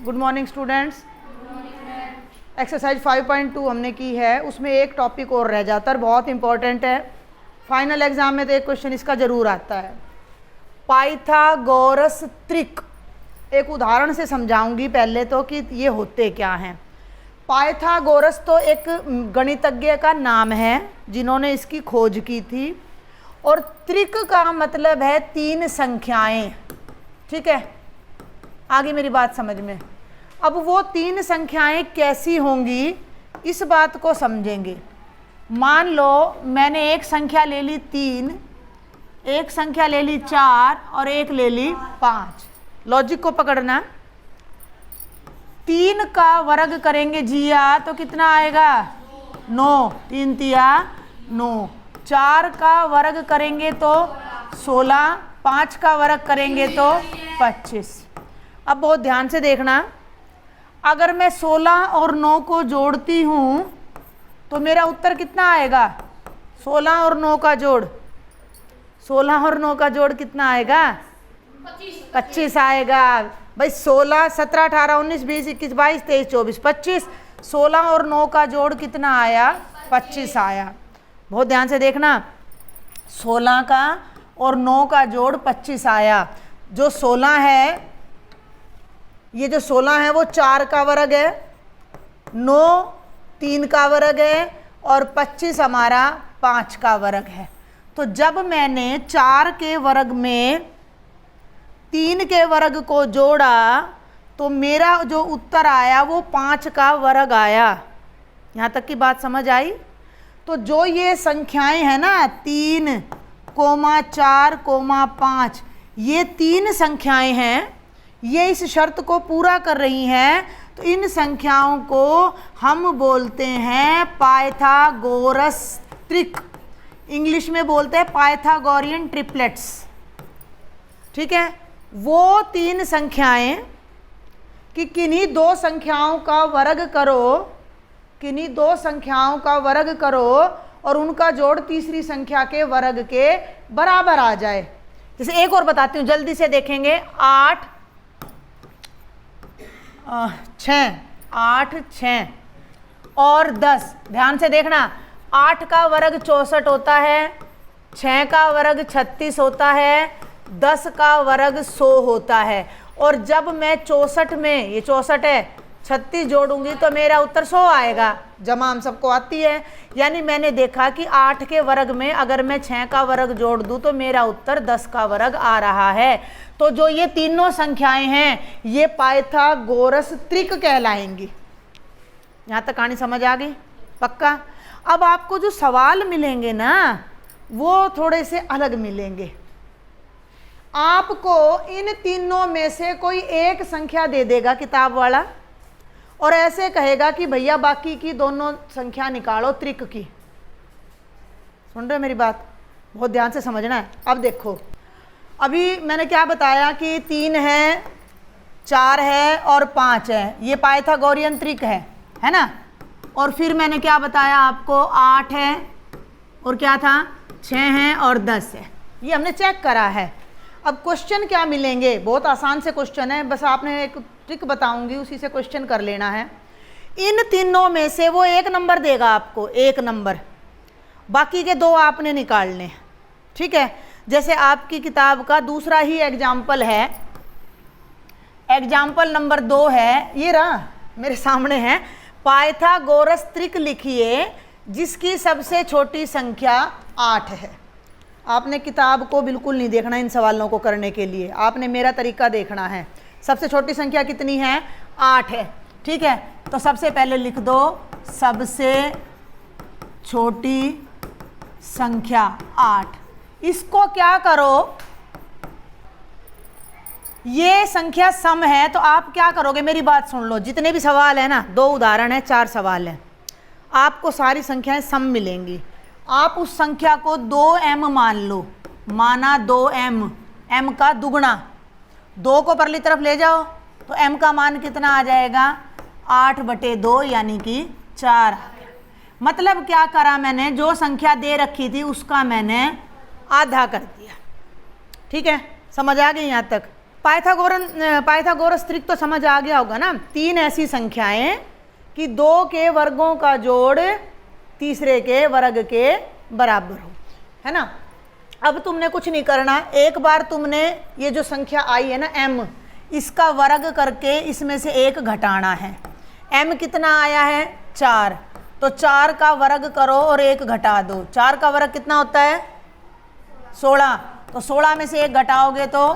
Good morning students. Exercise 5.2 हमने की है, उसमें एक टॉपिक और रह जाता है, बहुत इंपॉर्टेंट है। फाइनल एग्जाम में तो एक क्वेश्चन इसका जरूर आता है। पाइथागोरस त्रिक, एक उदाहरण से समझाऊंगी पहले तो कि ये होते क्या हैं। पाइथागोरस तो एक गणितज्ञ का नाम है जिन्होंने इसकी खोज की थी, और त्रिक का मतलब है तीन संख्याएं। ठीक है, आगे मेरी बात समझ में। अब वो तीन संख्याएं कैसी होंगी इस बात को समझेंगे। मान लो मैंने एक संख्या ले ली 3, एक संख्या ले ली 4 और एक ले ली 5। लॉजिक को पकड़ना। 3 का वर्ग करेंगे जिया तो कितना आएगा 9, 3 तिया 9। 4 का वर्ग करेंगे तो 16, 5 का वर्ग करेंगे तो 25। अब बहुत ध्यान से देखना, अगर मैं 16 और 9 को जोड़ती हूँ तो मेरा उत्तर कितना आएगा। 16 और 9 का जोड़, 16 और 9 का जोड़ कितना आएगा 25 आएगा। भाई 16, 17, 18, 19, 20, 21, 22, 23, 24, 25। 16 और 9 का जोड़ कितना आया 25 आया। बहुत ध्यान से देखना, 16 का और 9 का जोड़ 25 आया। जो 16 है, ये जो 16 है वो 4 का वर्ग है, 9 3 का वर्ग है और 25 हमारा 5 का वर्ग है। तो जब मैंने 4 के वर्ग में 3 के वर्ग को जोड़ा तो मेरा जो उत्तर आया वो 5 का वर्ग आया। यहाँ तक की बात समझ आई। तो जो ये संख्याएं हैं ना 3, 4, 5, ये 3 संख्याएं हैं, ये इस शर्त को पूरा कर रही हैं। तो इन संख्याओं को हम बोलते हैं पाइथागोरस त्रिक। इंग्लिश में बोलते हैं पाइथागोरियन ट्रिपलेट्स। ठीक है, वो 3 संख्याएं कि किन्हीं 2 संख्याओं का वर्ग करो, किन्हीं 2 संख्याओं का वर्ग करो और उनका जोड़ तीसरी संख्या के वर्ग के बराबर आ जाए। जैसे एक और बताती हूँ, जल्दी से देखेंगे। 8 6 और 10। ध्यान से देखना, 8 का वर्ग 64 होता है, 6 का वर्ग 36 होता है, 10 का वर्ग 100 होता है। और जब मैं 64 में, ये 64 है, 36 जोड़ूंगी तो मेरा उत्तर 100 आएगा। जमा हम सबको आती है। यानी मैंने देखा कि 8 के वर्ग में अगर मैं 6 का वर्ग जोड़ दूं तो मेरा उत्तर 10 का वर्ग आ रहा है। तो जो ये तीनों संख्याएं हैं ये पाइथागोरस त्रिक कहलाएंगी। यहाँ तक कहानी समझ आ गई? पक्का? अब आपको जो सवाल मिलेंगे ना वो थोड़े से अलग मिलेंगे। आपको इन तीनों में से कोई एक संख्या दे देगा किताब वाला और ऐसे कहेगा कि भैया बाकी की दोनों संख्या निकालो त्रिक की। सुन रहे हो मेरी बात? बहुत ध्यान से समझना है। अब देखो, अभी मैंने क्या बताया कि 3 है, 4 है और 5 है, ये पाइथागोरियन त्रिक है ना। और फिर मैंने क्या बताया आपको, 8 है और क्या था 6 है और 10 है। ये हमने चेक करा है। अब क्वेश्चन क्या मिलेंगे, बहुत आसान से क्वेश्चन है, बस आपने एक ट्रिक बताऊंगी उसी से क्वेश्चन कर लेना है। इन तीनों में से वो एक नंबर देगा आपको, एक नंबर, बाकी के 2 आपने निकालने। ठीक है, जैसे आपकी किताब का दूसरा ही एग्जाम्पल है, एग्जाम्पल नंबर 2 है, ये रहा मेरे सामने है। पाइथागोरस त्रिक लिखिए जिसकी सबसे छोटी संख्या 8 है। आपने किताब को बिल्कुल नहीं देखना इन सवालों को करने के लिए, आपने मेरा तरीका देखना है। सबसे छोटी संख्या कितनी है 8 है। ठीक है, तो सबसे पहले लिख दो सबसे छोटी संख्या 8। इसको क्या करो, ये संख्या सम है तो आप क्या करोगे, मेरी बात सुन लो। जितने भी सवाल है ना, 2 उदाहरण है, 4 सवाल है, आपको सारी संख्याएं सम मिलेंगी। आप उस संख्या को 2m मान लो, माना 2m, m का दुगुना, 2 को परली तरफ ले जाओ तो m का मान कितना आ जाएगा 8/2 यानी कि 4 आ गया। मतलब क्या करा मैंने, जो संख्या दे रखी थी उसका मैंने आधा कर दिया। ठीक है, समझ आ गई यहाँ तक? पाइथागोरस त्रिक तो समझ आ गया होगा ना। तीन ऐसी संख्याएं कि दो के वर्गों का जोड़ तीसरे के वर्ग के बराबर हो, है ना। अब तुमने कुछ नहीं करना, एक बार तुमने ये जो संख्या आई है ना m, इसका वर्ग करके इसमें से एक घटाना है। m कितना आया है 4, तो 4 का वर्ग करो और एक घटा दो। 4 का वर्ग कितना होता है 16, तो 16 में से एक घटाओगे तो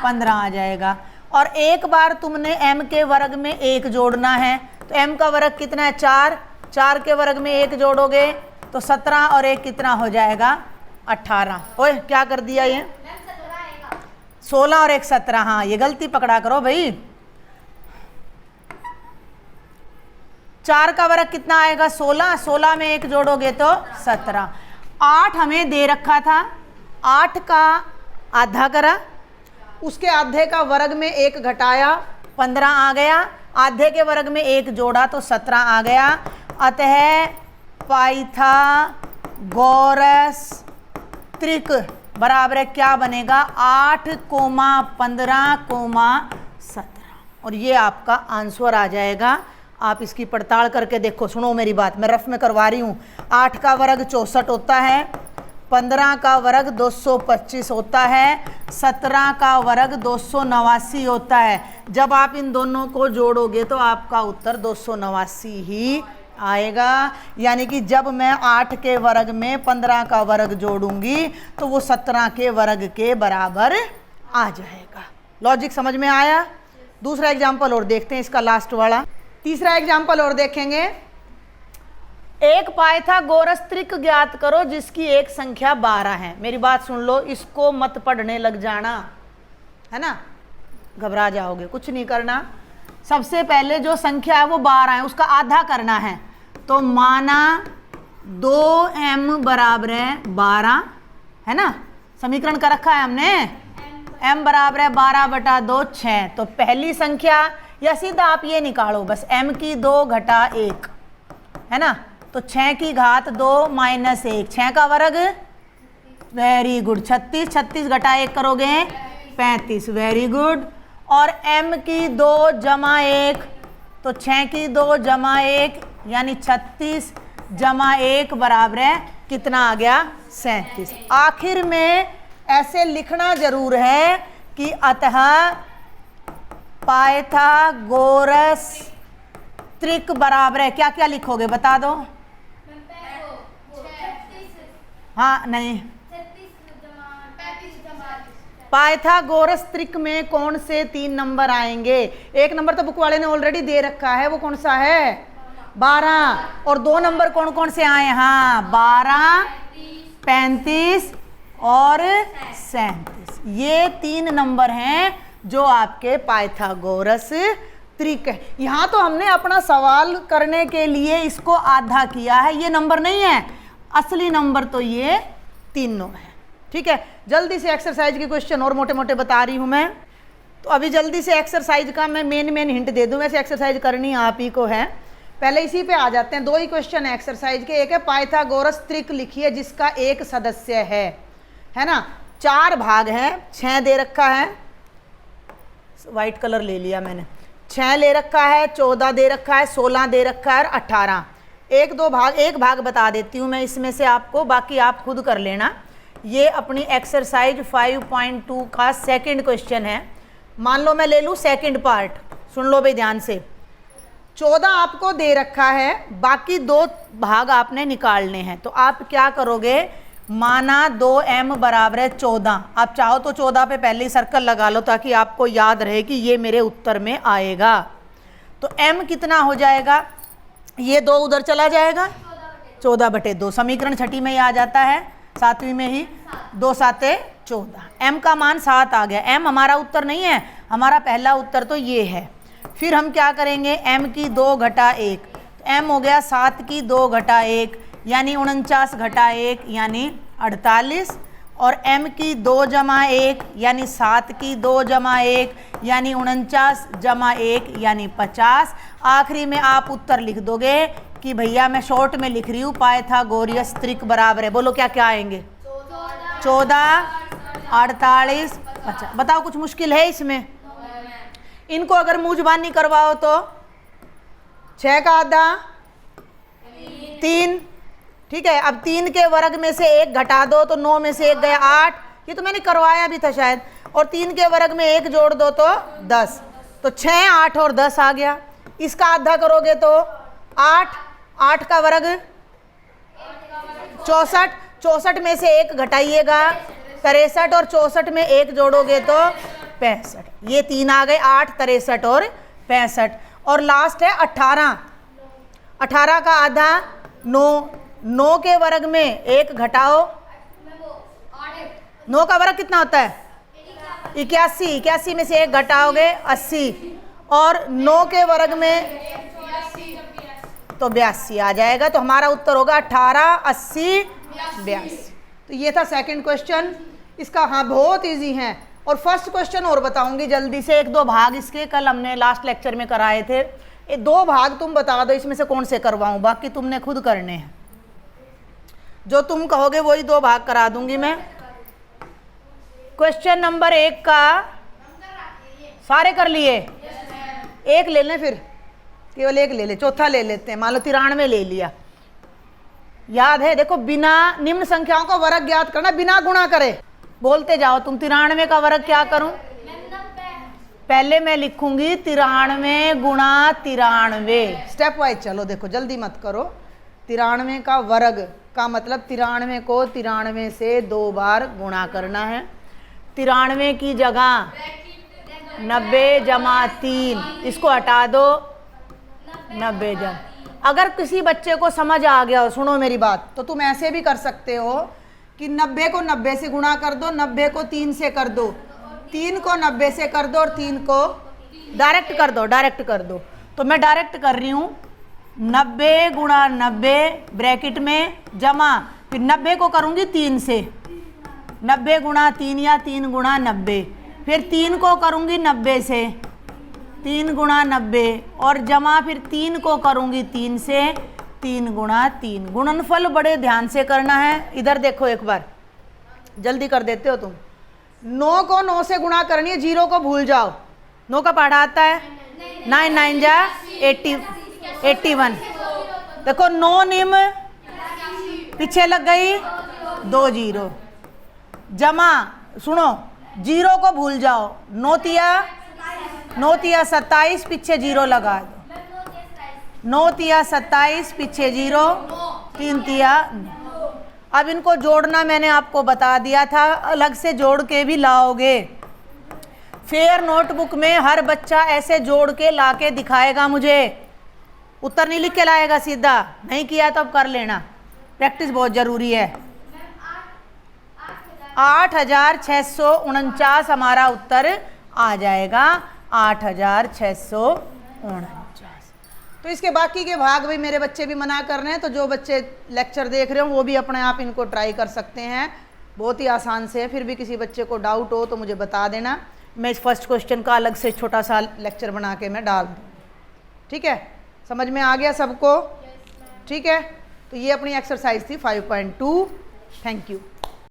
15 आ जाएगा। और एक बार तुमने m के वर्ग में एक जोड़ना है, तो m का वर्ग कितना है 4, 4 के वर्ग में एक जोड़ोगे तो 17 और एक कितना हो जाएगा 18। ओए क्या कर दिया ये 16 और एक 17, हाँ ये गलती पकड़ा करो भाई। 4 का वर्ग कितना आएगा 16, 16 में एक जोड़ोगे तो 17। 8 हमें दे रखा था, 8 का आधा करा, उसके आधे का वर्ग में एक घटाया 15 आ गया, आधे के वर्ग में एक जोड़ा तो 17 आ गया। अतः पाइथागोरस त्रिक बराबर है क्या बनेगा 8, 15, 17, और ये आपका आंसर आ जाएगा। आप इसकी पड़ताल करके देखो, सुनो मेरी बात, मैं रफ में करवा रही हूँ। 8 का वर्ग 64 होता है, 15 का वर्ग 225 होता है, 17 का वर्ग 289 होता है। जब आप इन दोनों को जोड़ोगे तो आपका उत्तर 289 ही आएगा। यानी कि जब मैं 8 के वर्ग में 15 का वर्ग जोड़ूंगी तो वो 17 के वर्ग के बराबर आ जाएगा। लॉजिक समझ में आया। दूसरा एग्जाम्पल और देखते हैं, इसका लास्ट वाला। तीसरा एग्जाम्पल और देखेंगे। एक पाइथागोरस त्रिक ज्ञात करो जिसकी एक संख्या 12 है। मेरी बात सुन लो, इसको मत पढ़ने लग जाना, है ना, घबरा जाओगे। कुछ नहीं करना, सबसे पहले जो संख्या है वो 12 है, उसका आधा करना है। तो माना 2m बराबर है 12, है ना, समीकरण कर रखा है हमने। m बराबर है 12/2 6। तो पहली संख्या, या सीधा आप ये निकालो बस, m की 2 घटा 1, है ना, तो 6 की घात 2 माइनस 1, 6 का वर्ग, वेरी गुड, 36, 36 घटा 1 करोगे 35, वेरी गुड। और m की 2 जमा 1, तो 6 की 2 जमा 1 यानी 36 जमा 1 बराबर है कितना आ गया 37। आखिर में ऐसे लिखना जरूर है कि अतः पाइथागोरस त्रिक बराबर है, क्या क्या लिखोगे बता दो। हाँ नहीं, पाइथागोरस त्रिक में कौन से 3 नंबर आएंगे। एक नंबर तो बुक वाले ने ऑलरेडी दे रखा है, वो कौन सा है 12, और 2 नंबर कौन कौन से आए, हाँ 12, 35 और 37। ये 3 नंबर हैं जो आपके पाइथागोरस त्रिक है। यहाँ तो हमने अपना सवाल करने के लिए इसको आधा किया है, ये नंबर नहीं है, असली नंबर तो ये तीनों है। ठीक है, जल्दी से एक्सरसाइज के क्वेश्चन और मोटे मोटे बता रही हूँ मैं। तो अभी जल्दी से एक्सरसाइज का मैं मेन हिंट दे दूँ, वैसे एक्सरसाइज करनी आप ही को है। पहले इसी पे आ जाते हैं। 2 ही क्वेश्चन है एक्सरसाइज के। एक है पाइथागोरस त्रिक लिखिए जिसका एक सदस्य है ना। 4 भाग है, 6 दे रखा है, वाइट कलर ले लिया मैंने, 6 ले रखा है, 14 दे रखा है, 16 दे रखा है और 18। एक भाग बता देती हूँ मैं इसमें से आपको, बाकी आप खुद कर लेना। ये अपनी एक्सरसाइज 5.2 का सेकंड क्वेश्चन है। मान लो मैं ले लूँ सेकंड पार्ट, सुन लो भाई ध्यान से। 14 आपको दे रखा है, बाकी 2 भाग आपने निकालने हैं। तो आप क्या करोगे, माना 2m बराबर है 14। आप चाहो तो 14 पे पहले ही सर्कल लगा लो ताकि आपको याद रहे कि ये मेरे उत्तर में आएगा। तो m कितना हो जाएगा, ये 2 उधर चला जाएगा, 14/2। समीकरण 6ठी में ही आ जाता है, 7वीं में ही, 2 7 14। m का मान 7 आ गया। m हमारा उत्तर नहीं है, हमारा पहला उत्तर तो ये है। फिर हम क्या करेंगे, m की 2 घटा 1, तो m हो गया 7 की 2 घटा 1 यानी 49 घटा 1 यानी 48, और m की 2 जमा 1 यानी 7 की 2 जमा 1 यानी 49 जमा 1 यानी 50। आखिरी में आप उत्तर लिख दोगे कि भैया मैं शॉर्ट में लिख रही हूँ पाइथागोरस त्रिक बराबर है, बोलो क्या क्या आएंगे, 14, 48, अच्छा बताओ, कुछ मुश्किल है इसमें? इनको अगर मूजबानी करवाओ तो 6 का आधा 3, ठीक है। अब 3 के वर्ग में से 1 घटा दो तो 9 में से 1 गया 8, ये तो मैंने करवाया भी था शायद। और 3 के वर्ग में 1 जोड़ दो तो 10, तो 6, 8 और 10 आ गया। इसका आधा करोगे तो 8, 8 का वर्ग 64, 64 में से 1 घटाइएगा 63, और 64 में 1 जोड़ोगे तो 65। ये 3 आ गए, 8, 63 और 65। और लास्ट है 18, 18 का आधा 9, 9 के वर्ग में 1 घटाओ, 9 का वर्ग कितना होता है? 81, 81 में से 1 घटाओगे 80, और 9 के वर्ग में तो 82 आ जाएगा। तो हमारा उत्तर होगा 18, 80, 82। तो ये था सेकंड क्वेश्चन इसका। हाँ बहुत इजी है। और फर्स्ट क्वेश्चन और बताऊंगी जल्दी से, 1-2 भाग इसके कल हमने लास्ट लेक्चर में कराए थे। ये 2 भाग तुम बता दो इसमें से कौन से करवाऊं, बाकी तुमने खुद करने हैं। जो तुम कहोगे वही 2 भाग करा दूंगी मैं। क्वेश्चन नंबर 1 का सारे कर लिए, एक ले लें, फिर केवल एक ले ले, चौथा ले लेते हैं। मान लो 93 ले लिया, याद है? देखो बिना निम्न संख्याओं का वर्ग ज्ञात करना, बिना गुणा करे। बोलते जाओ तुम। 93 का वर्ग क्या करूं? पहले मैं लिखूंगी 93 गुणा 93, स्टेप वाइज चलो। देखो जल्दी मत करो। 93 का वर्ग का मतलब 93 को 93 से 2 बार गुणा करना है। 93 की जगह 90 जमा 3, इसको हटा दो 90 जमा। अगर किसी बच्चे को समझ आ गया हो, सुनो मेरी बात, तो तुम ऐसे भी कर सकते हो कि 90 को 90 से गुणा कर दो, 90 को 3 से कर दो, 3 को 90 से कर दो, और 3 को डायरेक्ट कर दो, डायरेक्ट कर दो। तो मैं डायरेक्ट कर रही हूँ 90 गुणा 90 ब्रैकेट में जमा, फिर 90 को करूँगी 3 से, 90 गुणा 3 या 3 गुणा 90, फिर 3 को करूँगी 90 से, 3 गुणा 90, और जमा फिर 3 को करूँगी 3 से, 3 गुणा 3। गुणनफल बड़े ध्यान से करना है। इधर देखो एक बार, जल्दी कर देते हो तुम। 9 को 9 से गुणा करनी है, 0 को भूल जाओ। 9 का पढ़ा आता है 9 9 जा 81। देखो 9 निम पीछे लग गई 2 0, जमा सुनो 0 को भूल जाओ, 9 तिया 27, पीछे 0 लगा दो, 9 तिया 27, पीछे 0, 3 तिया। अब इनको जोड़ना मैंने आपको बता दिया था, अलग से जोड़ के भी लाओगे। फेयर नोटबुक में हर बच्चा ऐसे जोड़ के ला के दिखाएगा मुझे, उत्तर नहीं लिख के लाएगा सीधा। नहीं किया तो अब कर लेना, प्रैक्टिस बहुत ज़रूरी है। 8649 हमारा उत्तर आ जाएगा, 8649। तो इसके बाकी के भाग भी मेरे बच्चे भी मना कर रहे हैं, तो जो बच्चे लेक्चर देख रहे हो वो भी अपने आप इनको ट्राई कर सकते हैं, बहुत ही आसान से है। फिर भी किसी बच्चे को डाउट हो तो मुझे बता देना, मैं इस फर्स्ट क्वेश्चन का अलग से छोटा सा लेक्चर बना के मैं डाल दूँ। ठीक है, समझ में आ गया सबको? ठीक है, तो ये अपनी एक्सरसाइज थी 5.2। Thank you.